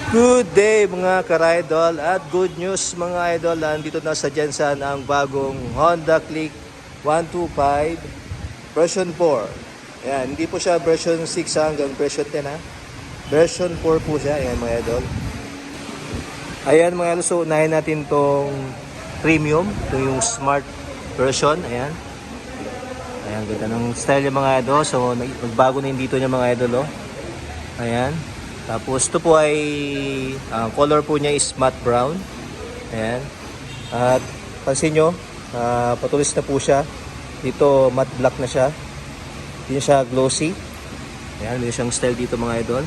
Good day mga ka-idol at good news mga idol. Nandito na sa Jensan ang bagong Honda Click 125 version 4. Ayan, hindi po siya version 6 hanggang version 10 ha. Version 4 po siya. Ayan mga idol. Ayan mga idol, so unahin natin tong premium, itong yung smart version. Ayan. Ayan, ganda ng style niya mga idol. So nagbago na yung dito niya mga idol. Oh. Ayan. Tapos ito po ay color po niya is matte brown. Ayan. At pansin nyo, patulis na po siya. Dito matte black na siya. Hindi siya glossy. Ayan, may siyang style dito mga idol.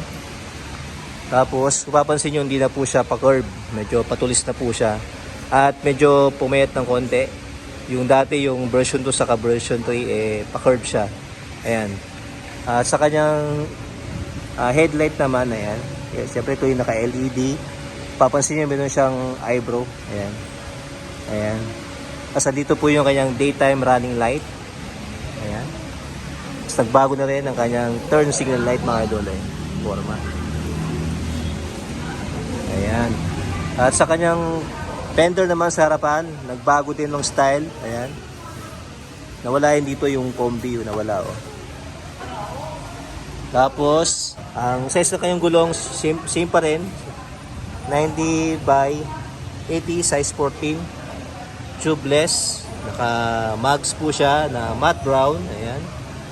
Tapos kung papansin nyo, hindi na po siya pa-curve. Medyo patulis na po siya. At medyo pumayat ng konti. Yung dati yung version 2 saka version 3 pa-curve siya. Ayan. At sa kanyang headlight naman, ayan. Yes, siyempre ito yung naka-LED. Papansin niyo meron siyang eyebrow. Ayan. Ayan. Kasi dito po yung kanyang daytime running light. Ayan. Tapos nagbago na rin ang kanyang turn signal light mga idol. Forma. Ayan. At sa kanyang fender naman sa harapan, nagbago din ng style. Ayan. Nawala yun dito yung combi. Nawala oh. Tapos, ang size na kanyang gulong, same pa rin. 90 by 80, size 14. Tubeless. Naka-mags po siya na matte brown. Ayan.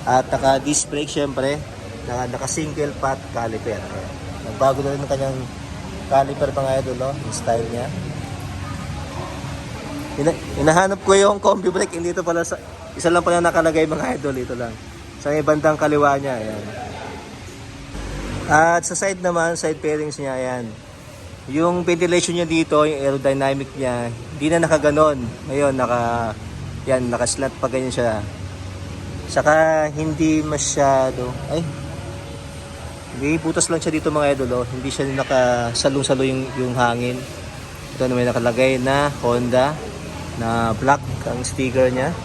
At naka-disc brake syempre. Naka-single path caliper. Ayan. Nagbago na rin ang kanyang caliper mga idol, no? Yung style niya. Hinahanap ko yung combi brake. Hindi ito pala isa lang pala nakalagay mga idol. Ito lang. Sa bandang kaliwa niya. Ayan. At sa side naman, side pairings niya, ayan. Yung ventilation niya dito, yung aerodynamic niya, hindi na nakaganon. Ngayon, naka-slant pa ganyan siya. Saka, hindi masyado, may butas lang siya dito mga idol, oh. Hindi siya nakasalong-salo yung hangin. Ito na may nakalagay na Honda, na black ang sticker niya.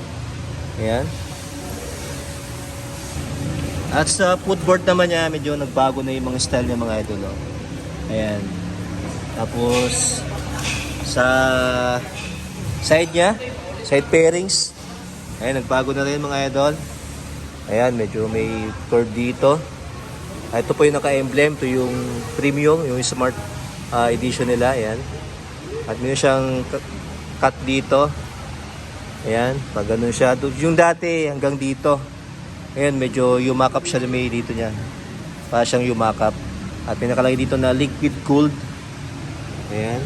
Ayan. At sa footboard naman niya, medyo nagbago na yung mga style niya mga idol. Oh. Ayan. Tapos, sa side niya, side pairings, ayan, nagbago na rin mga idol. Ayan, medyo may curve dito. Ito po yung naka-emblem, ito yung premium, yung smart edition nila. Ayan. At may siyang cut dito. Ayan, pag ganun siya. Yung dati hanggang dito. Ayan, medyo yumakap siya may dito niya. Para siyang yumakap. At may nakalagay dito na liquid cooled. Ayan.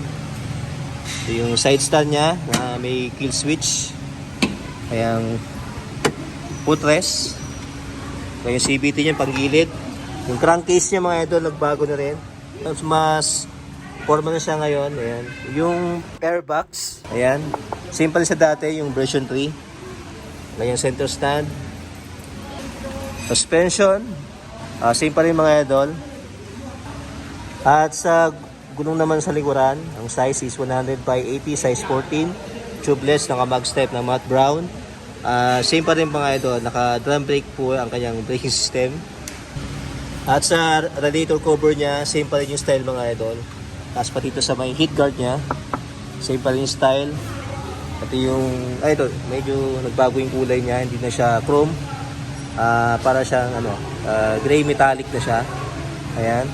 Ito yung side stand niya na may kill switch. Ayan. Footrest. Ito yung CVT niya panggilid. Yung crankcase niya mga idol, nagbago na rin. Mas forma na siya ngayon. Ayan. Yung airbox. Ayan. Simple sa dati, yung version 3. Ayan yung center stand. Suspension, same pa rin mga idol. At sa gulong naman sa likuran, ang size is 100 by 80, size 14. Tubeless, naka-mags type na matte brown. Same pa rin mga idol, naka-drum brake po ang kanyang braking system. At sa radiator cover niya, same pa rin yung style mga idol. Tapos pati ito sa may heat guard niya, same pa rin yung style. Pati yung, ito, medyo nagbago yung kulay niya, hindi na siya chrome. Para siyang gray metallic na siya. Ayan.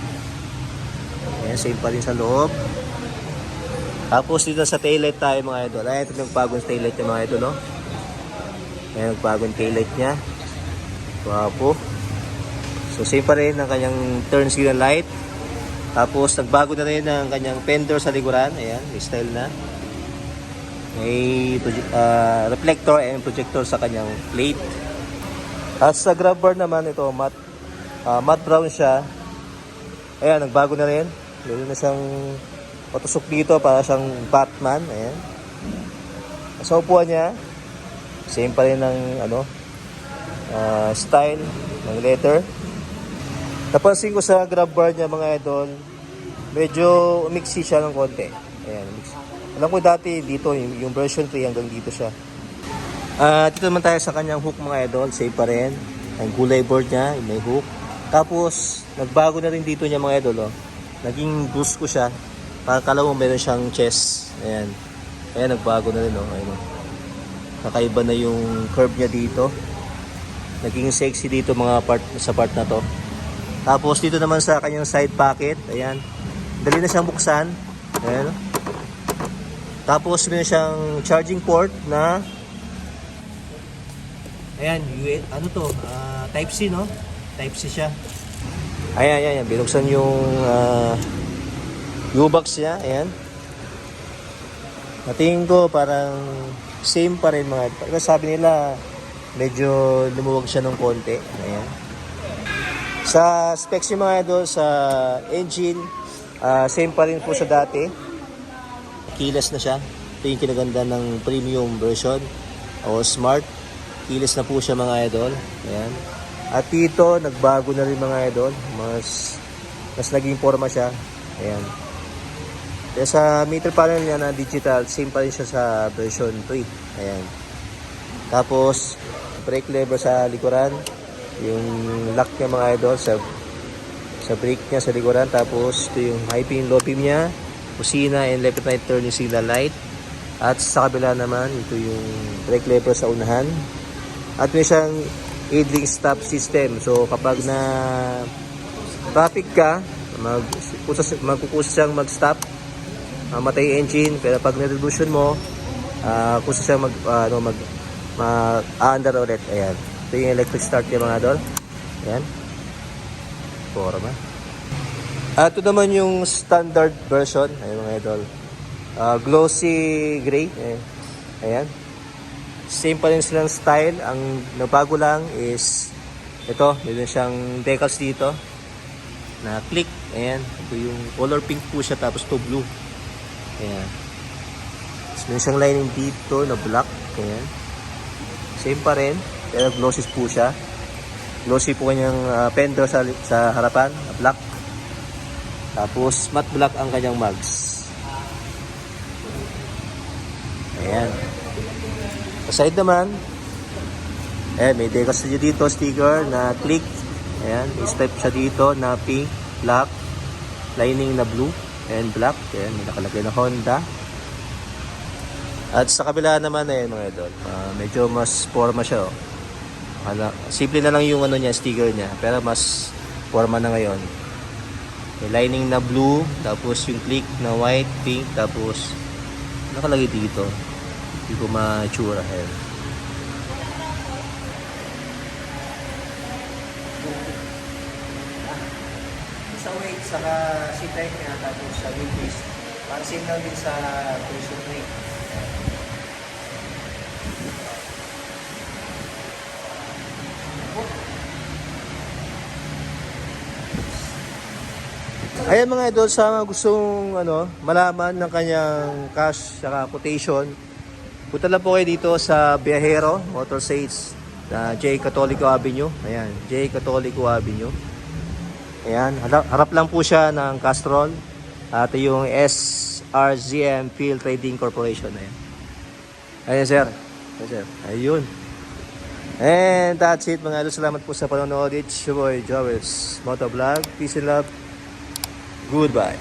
Ayan, same pa rin sa loob. Tapos dito sa taillight tayo mga idol. Ayan, ito yung bagong taillight niya mga idol, no? Ayan, yung bagong taillight niya. Wapo. So same pa rin ang kanyang turn signal light. Tapos nagbago na rin ang kanyang fender sa likuran. Ayan, may style na. May reflector and projector sa kanyang plate. At sa grab bar naman, ito matte brown siya. Ayan, nagbago na rin. Meron na siyang patusok dito para siyang Batman. Ayan. Sa upuan niya, same pa rin ng style ng leather. Napansin ko sa grab bar niya mga idol, medyo mixy siya ng konti. Ayan, mixy. Alam ko dati dito, yung version 3 hanggang dito siya. Dito naman tayo sa kanyang hook mga idol, same pa rin. Ang gulay board niya, may hook. Tapos, nagbago na rin dito niya mga idol. Oh. Naging boost ko siya. Para kala mo meron siyang chest. Ayan. Ayan, nagbago na rin, oh. Ayan, oh. Kakaiba na yung curve niya dito. Naging sexy dito mga sa part na to. Tapos dito naman sa kanyang side pocket. Ayan. Dali na siyang buksan. Ayan, oh. Tapos meron siyang charging port na ayan, ano to? Type-C, no? Type-C siya. Ayan, ayan, ayan. Binuksan yung U-box niya. Ayan. Natingin ko parang same pa rin mga. Sabi nila medyo lumuwag siya ng konti. Ayan. Sa specs yung mga idol, sa engine, same pa rin po sa dati. Keyless na siya. Ito yung kinaganda ng premium version o smart. Keyless na po siya mga idol. Ayan. At dito, nagbago na rin mga idol. Mas naging forma siya. Ayan. Kaya sa meter panel niya na digital, same pa rin siya sa version 3. Ayan. Tapos, brake lever sa likuran. Yung lock niya mga idol sa brake niya sa likuran. Tapos, ito yung high beam, low beam niya. Kusina and left and right turning signal light. At sa kabila naman, ito yung brake lever sa unahan. At may siyang idling stop system. So kapag na traffic ka, magkukusa siyang mag-stop, matay engine. Pero pag na-revolution mo, kusa siyang mag-under ulit. Ayan. Ito yung electric start niya mga idol. Ayan. Forma. At ito naman yung standard version. Ayan mga idol. Glossy gray. Ayan. Same pa rin silang style. Ang nabago lang is ito, meron siyang decals dito na click. Ayan. Ito yung color pink po siya tapos to blue. Ayan. Tapos meron siyang lining dito na black. Ayan. Same pa rin. Pero glossy po siya. Glossy po kanyang fender sa harapan. Black. Tapos matte black ang kanyang mags. Ayan. Sa side naman, may decals na dito, sticker na click. Ayan, step siya dito na pink, black, lining na blue, and black. Ayan, may nakalagay na Honda. At sa kabila naman, ayan mga idol, medyo mas forma siya. Oh. Simple na lang yung ano niya, sticker niya, pero mas forma na ngayon. May lining na blue, tapos yung click na white, pink, tapos nakalagay dito. Hindi ko ma-tsura. Sa weight, saka seat-type niya, tapos sa wheelbase. Parang same lang din sa version 3. Ayan mga idol, sa mga gustong malaman ng kanyang cash saka quotation, punta lang po kayo dito sa Viajero Motor Sales na J. Catolico Avenue. Ayan, J. Catolico Avenue. Ayan, harap lang po siya ng Castrol at yung SRZM Field Trading Corporation. Ayan. Ayan sir. Ayan sir. Ayun. And that's it mga idol. Salamat po sa panonood. It's your boy Joel's Motovlog. Peace and love. Goodbye.